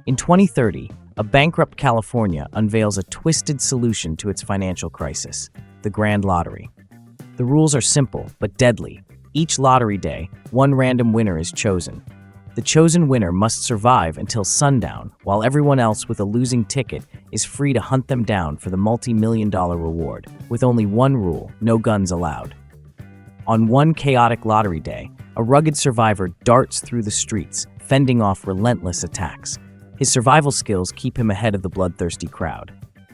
In 2030, a bankrupt California unveils a twisted solution to its financial crisis: the Grand Lottery. The rules are simple but deadly. Each lottery day, one random winner is chosen. The chosen winner must survive until sundown, while everyone else with a losing ticket is free to hunt them down for the multi-million-dollar reward, with only one rule: no guns allowed. On one chaotic lottery day, a rugged survivor darts through the streets, fending off relentless attacks. His survival skills keep him ahead of the bloodthirsty crowd.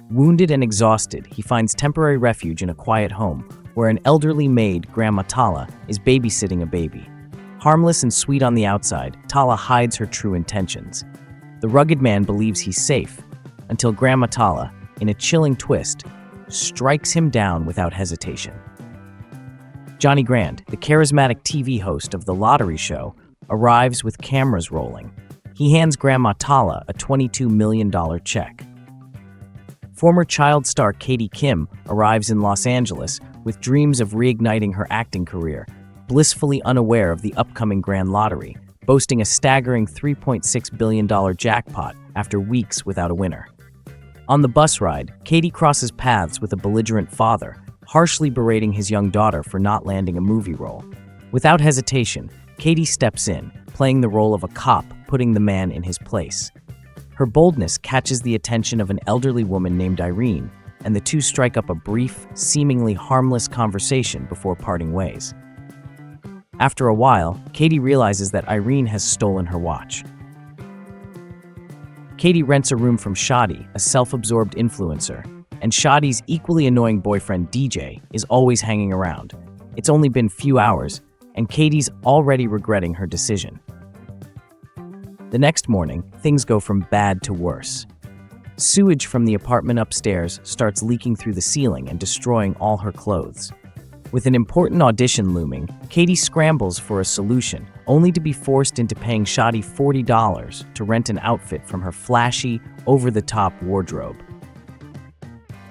Wounded and exhausted, he finds temporary refuge in a quiet home, where an elderly maid, Grandma Tala, is babysitting a baby. Harmless and sweet on the outside, Tala hides her true intentions. The rugged man believes he's safe, until Grandma Tala, in a chilling twist, strikes him down without hesitation. Johnny Grand, the charismatic TV host of The Lottery Show, arrives with cameras rolling. He hands Grandma Tala a $22 million check. Former child star Katie Kim arrives in Los Angeles with dreams of reigniting her acting career, blissfully unaware of the upcoming Grand Lottery, boasting a staggering $3.6 billion jackpot after weeks without a winner. On the bus ride, Katie crosses paths with a belligerent father, harshly berating his young daughter for not landing a movie role. Without hesitation, Katie steps in, playing the role of a cop, putting the man in his place. Her boldness catches the attention of an elderly woman named Irene, and the two strike up a brief, seemingly harmless conversation before parting ways. After a while, Katie realizes that Irene has stolen her watch. Katie rents a room from Shadi, a self-absorbed influencer, and Shadi's equally annoying boyfriend DJ is always hanging around. It's only been few hours, and Katie's already regretting her decision. The next morning, things go from bad to worse. Sewage from the apartment upstairs starts leaking through the ceiling and destroying all her clothes. With an important audition looming, Katie scrambles for a solution, only to be forced into paying Shadi $40 to rent an outfit from her flashy, over-the-top wardrobe.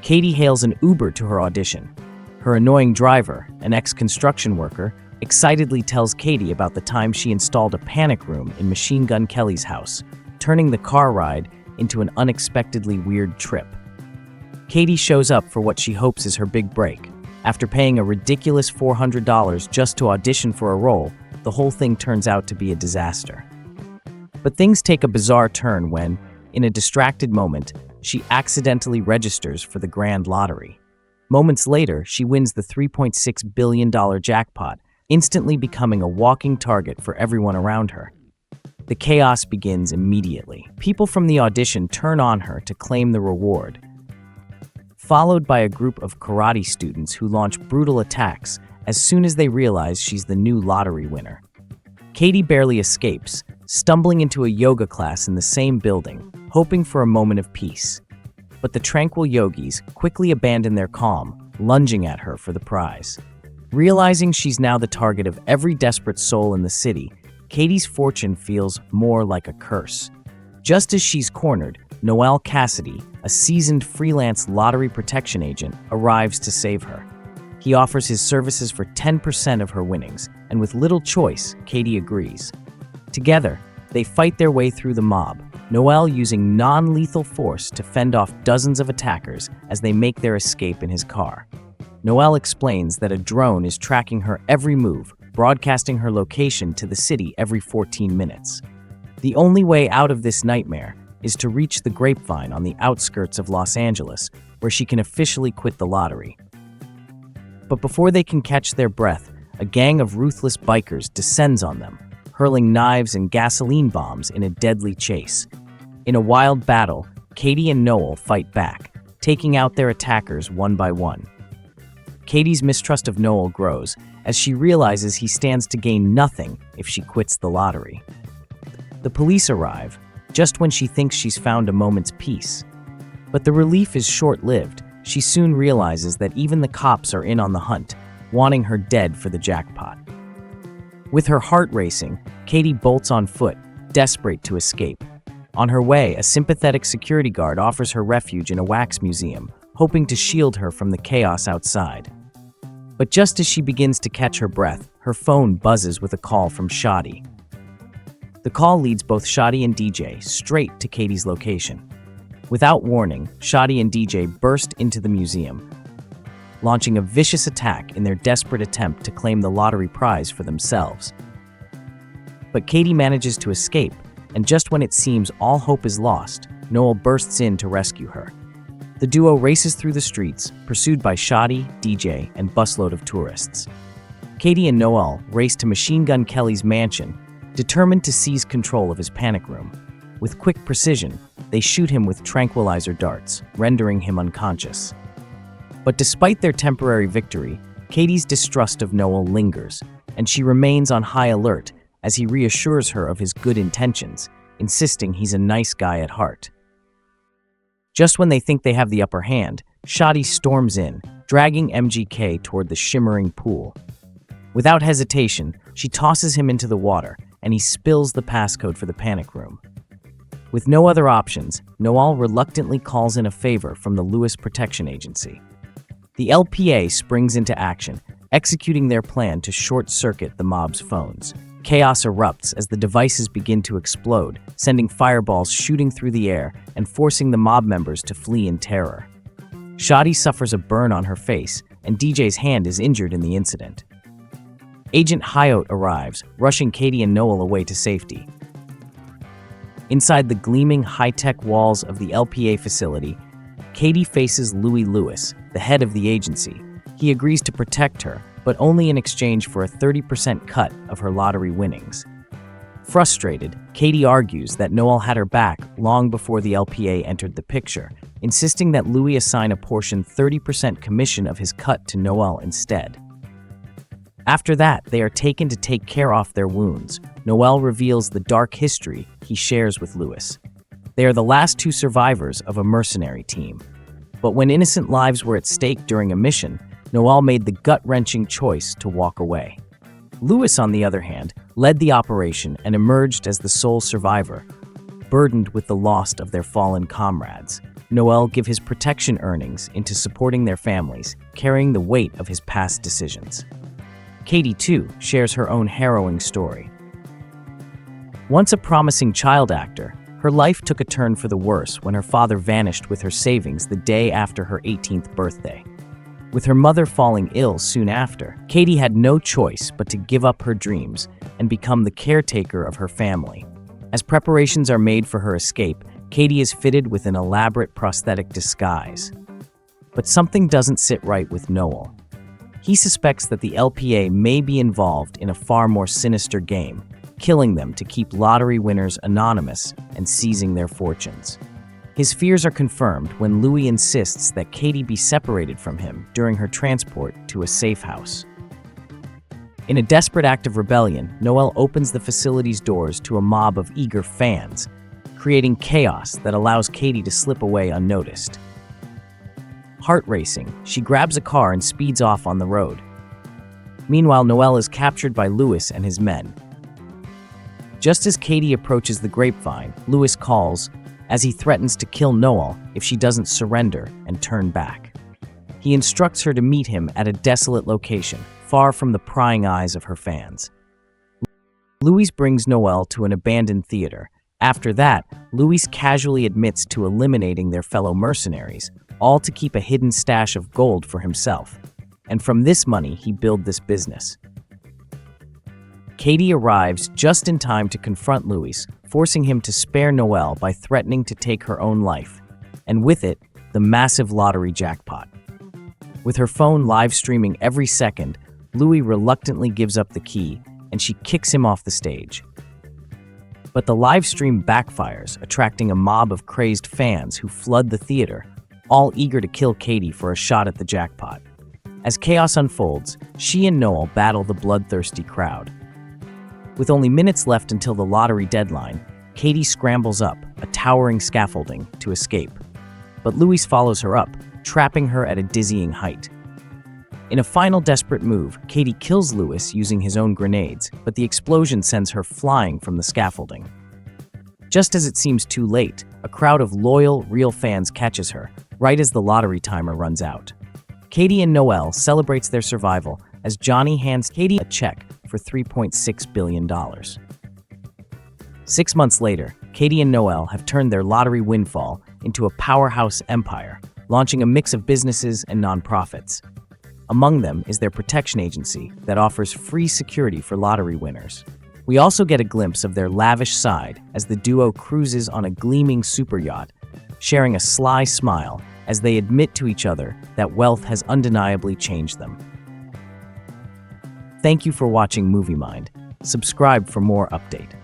Katie hails an Uber to her audition. Her annoying driver, an ex-construction worker, excitedly tells Katie about the time she installed a panic room in Machine Gun Kelly's house, turning the car ride into an unexpectedly weird trip. Katie shows up for what she hopes is her big break. After paying a ridiculous $400 just to audition for a role, the whole thing turns out to be a disaster. But things take a bizarre turn when, in a distracted moment, she accidentally registers for the Grand Lottery. Moments later, she wins the $3.6 billion jackpot, instantly becoming a walking target for everyone around her. The chaos begins immediately. People from the audition turn on her to claim the reward, followed by a group of karate students who launch brutal attacks as soon as they realize she's the new lottery winner. Katie barely escapes, stumbling into a yoga class in the same building, hoping for a moment of peace. But the tranquil yogis quickly abandon their calm, lunging at her for the prize. Realizing she's now the target of every desperate soul in the city, Katie's fortune feels more like a curse. Just as she's cornered, Noel Cassidy, a seasoned freelance lottery protection agent, arrives to save her. He offers his services for 10% of her winnings, and with little choice, Katie agrees. Together, they fight their way through the mob, Noel using non-lethal force to fend off dozens of attackers as they make their escape in his car. Noel explains that a drone is tracking her every move, broadcasting her location to the city every 14 minutes. The only way out of this nightmare is to reach the Grapevine on the outskirts of Los Angeles, where she can officially quit the lottery. But before they can catch their breath, a gang of ruthless bikers descends on them, hurling knives and gasoline bombs in a deadly chase. In a wild battle, Katie and Noel fight back, taking out their attackers one by one. Katie's mistrust of Noel grows as she realizes he stands to gain nothing if she quits the lottery. The police arrive, just when she thinks she's found a moment's peace. But the relief is short-lived. She soon realizes that even the cops are in on the hunt, wanting her dead for the jackpot. With her heart racing, Katie bolts on foot, desperate to escape. On her way, a sympathetic security guard offers her refuge in a wax museum, hoping to shield her from the chaos outside. But just as she begins to catch her breath, her phone buzzes with a call from Shadi. The call leads both Shadi and DJ straight to Katie's location. Without warning, Shadi and DJ burst into the museum, launching a vicious attack in their desperate attempt to claim the lottery prize for themselves. But Katie manages to escape, and just when it seems all hope is lost, Noel bursts in to rescue her. The duo races through the streets, pursued by Shadi, DJ, and busload of tourists. Katie and Noel race to Machine Gun Kelly's mansion, determined to seize control of his panic room. With quick precision, they shoot him with tranquilizer darts, rendering him unconscious. But despite their temporary victory, Katie's distrust of Noel lingers, and she remains on high alert as he reassures her of his good intentions, insisting he's a nice guy at heart. Just when they think they have the upper hand, Shadi storms in, dragging MGK toward the shimmering pool. Without hesitation, she tosses him into the water, and he spills the passcode for the panic room. With no other options, Noel reluctantly calls in a favor from the Lewis Protection Agency. The LPA springs into action, executing their plan to short-circuit the mob's phones. Chaos erupts as the devices begin to explode, sending fireballs shooting through the air and forcing the mob members to flee in terror. Shadi suffers a burn on her face, and DJ's hand is injured in the incident. Agent Hyote arrives, rushing Katie and Noel away to safety. Inside the gleaming high-tech walls of the LPA facility, Katie faces Louis Lewis, the head of the agency. He agrees to protect her, but only in exchange for a 30% cut of her lottery winnings. Frustrated, Katie argues that Noel had her back long before the LPA entered the picture, insisting that Louis assign a portion 30% commission of his cut to Noel instead. After that, they are taken to take care of their wounds. Noel reveals the dark history he shares with Lewis. They are the last two survivors of a mercenary team. But when innocent lives were at stake during a mission, Noel made the gut-wrenching choice to walk away. Lewis, on the other hand, led the operation and emerged as the sole survivor, burdened with the loss of their fallen comrades. Noel gave his protection earnings into supporting their families, carrying the weight of his past decisions. Katie, too, shares her own harrowing story. Once a promising child actor, her life took a turn for the worse when her father vanished with her savings the day after her 18th birthday. With her mother falling ill soon after, Katie had no choice but to give up her dreams and become the caretaker of her family. As preparations are made for her escape, Katie is fitted with an elaborate prosthetic disguise. But something doesn't sit right with Noel. He suspects that the LPA may be involved in a far more sinister game, killing them to keep lottery winners anonymous and seizing their fortunes. His fears are confirmed when Louis insists that Katie be separated from him during her transport to a safe house. In a desperate act of rebellion, Noel opens the facility's doors to a mob of eager fans, creating chaos that allows Katie to slip away unnoticed. Heart racing, she grabs a car and speeds off on the road. Meanwhile, Noel is captured by Lewis and his men. Just as Katie approaches the grapevine, Lewis calls, as he threatens to kill Noel if she doesn't surrender and turn back. He instructs her to meet him at a desolate location, far from the prying eyes of her fans. Louis brings Noel to an abandoned theater. After that, Louis casually admits to eliminating their fellow mercenaries, all to keep a hidden stash of gold for himself. And from this money, he builds this business. Katie arrives just in time to confront Louis, forcing him to spare Noel by threatening to take her own life, and with it, the massive lottery jackpot. With her phone live streaming every second, Louis reluctantly gives up the key, and she kicks him off the stage. But the live stream backfires, attracting a mob of crazed fans who flood the theater, all eager to kill Katie for a shot at the jackpot. As chaos unfolds, she and Noel battle the bloodthirsty crowd. With only minutes left until the lottery deadline, Katie scrambles up a towering scaffolding to escape. But Louis follows her up, trapping her at a dizzying height. In a final desperate move, Katie kills Louis using his own grenades, but the explosion sends her flying from the scaffolding. Just as it seems too late, a crowd of loyal, real fans catches her, right as the lottery timer runs out. Katie and Noel celebrates their survival as Johnny hands Katie a check for $3.6 billion. 6 months later, Katie and Noel have turned their lottery windfall into a powerhouse empire, launching a mix of businesses and nonprofits. Among them is their protection agency that offers free security for lottery winners. We also get a glimpse of their lavish side as the duo cruises on a gleaming super yacht, sharing a sly smile as they admit to each other that wealth has undeniably changed them. Thank you for watching Movie Mind. Subscribe for more update.